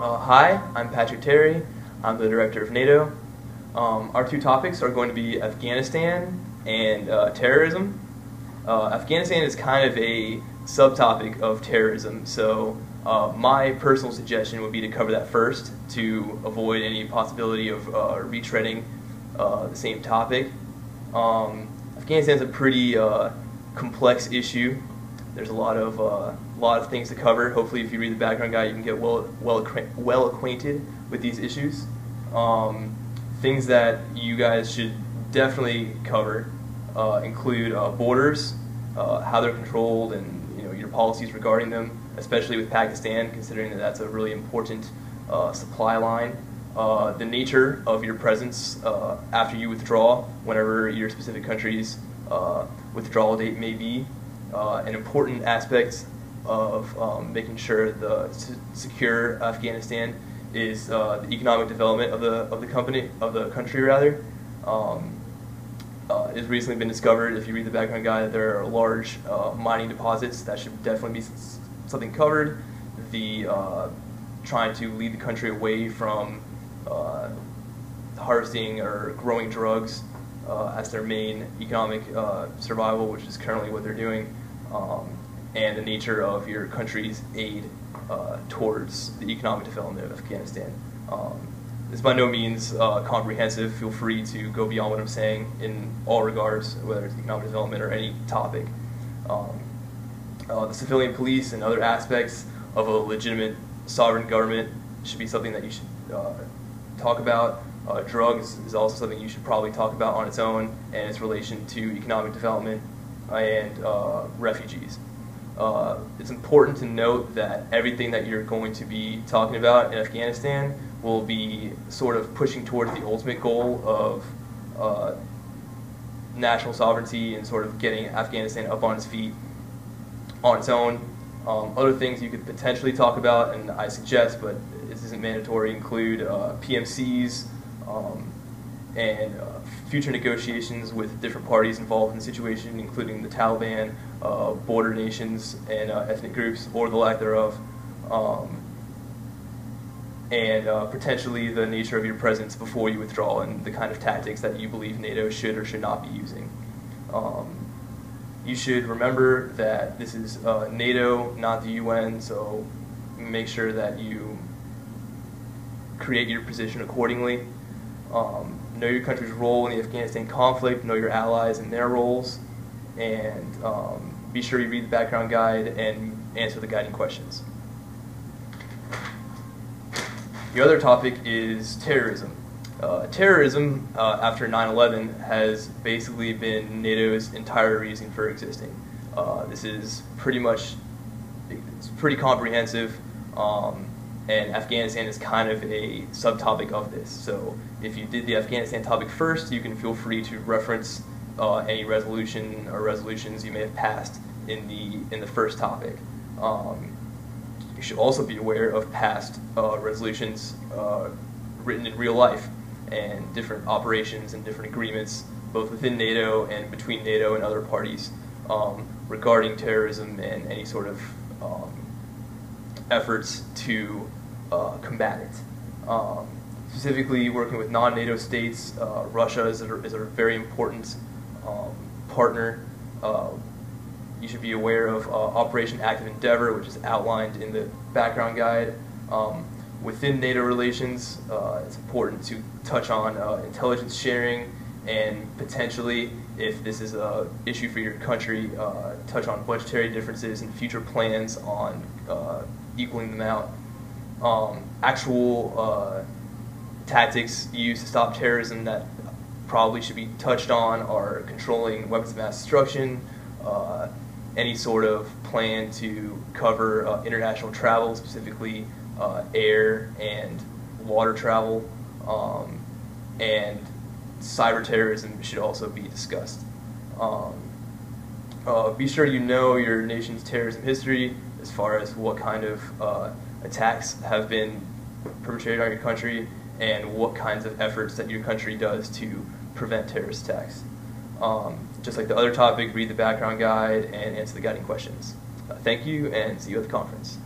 Hi, I'm Patrick Terry. I'm the director of NATO. Our two topics are going to be Afghanistan and terrorism. Afghanistan is kind of a subtopic of terrorism, so my personal suggestion would be to cover that first to avoid any possibility of retreading the same topic. Afghanistan is a pretty complex issue. There's a lot of things to cover. Hopefully, if you read the background guide, you can get well acquainted with these issues. Things that you guys should definitely cover include borders, how they're controlled, and your policies regarding them, especially with Pakistan, considering that that's a really important supply line. The nature of your presence after you withdraw, whenever your specific country's withdrawal date may be. An important aspect of making sure the secure Afghanistan is the economic development of the country rather. It's recently been discovered, if you read the background guide, that there are large mining deposits that should definitely be something covered. The trying to lead the country away from harvesting or growing drugs as their main economic survival, which is currently what they're doing, and the nature of your country's aid towards the economic development of Afghanistan. It's by no means comprehensive. Feel free to go beyond what I'm saying in all regards, whether it's economic development or any topic. The civilian police and other aspects of a legitimate sovereign government should be something that you should talk about. Drugs is also something you should probably talk about on its own, and its relation to economic development and refugees. It's important to note that everything that you're going to be talking about in Afghanistan will be sort of pushing towards the ultimate goal of national sovereignty and sort of getting Afghanistan up on its feet on its own. Other things you could potentially talk about, and I suggest, but this isn't mandatory, include PMCs and future negotiations with different parties involved in the situation, including the Taliban, border nations, and ethnic groups, or the lack thereof, and potentially the nature of your presence before you withdraw and the kind of tactics that you believe NATO should or should not be using. You should remember that this is NATO, not the UN, so make sure that you create your position accordingly. Know your country's role in the Afghanistan conflict, know your allies and their roles, and be sure you read the background guide and answer the guiding questions. The other topic is terrorism. Terrorism, after 9/11, has basically been NATO's entire reason for existing. This is it's pretty comprehensive, and Afghanistan is kind of a subtopic of this. So if you did the Afghanistan topic first, you can feel free to reference any resolution or resolutions you may have passed in the first topic. You should also be aware of past resolutions written in real life and different operations and different agreements, both within NATO and between NATO and other parties, regarding terrorism and any sort of efforts to combat it. Specifically working with non-NATO states, Russia is a very important partner. You should be aware of Operation Active Endeavor, which is outlined in the background guide. Within NATO relations, it's important to touch on intelligence sharing, and potentially, if this is an issue for your country, touch on budgetary differences and future plans on equaling them out. Actual tactics used to stop terrorism that probably should be touched on are controlling weapons of mass destruction, any sort of plan to cover international travel, specifically air and water travel, and cyber terrorism should also be discussed. Be sure you know your nation's terrorism history as far as what kind of attacks have been perpetrated on your country and what kinds of efforts that your country does to prevent terrorist attacks. Just like the other topic, read the background guide and answer the guiding questions. Thank you, and see you at the conference.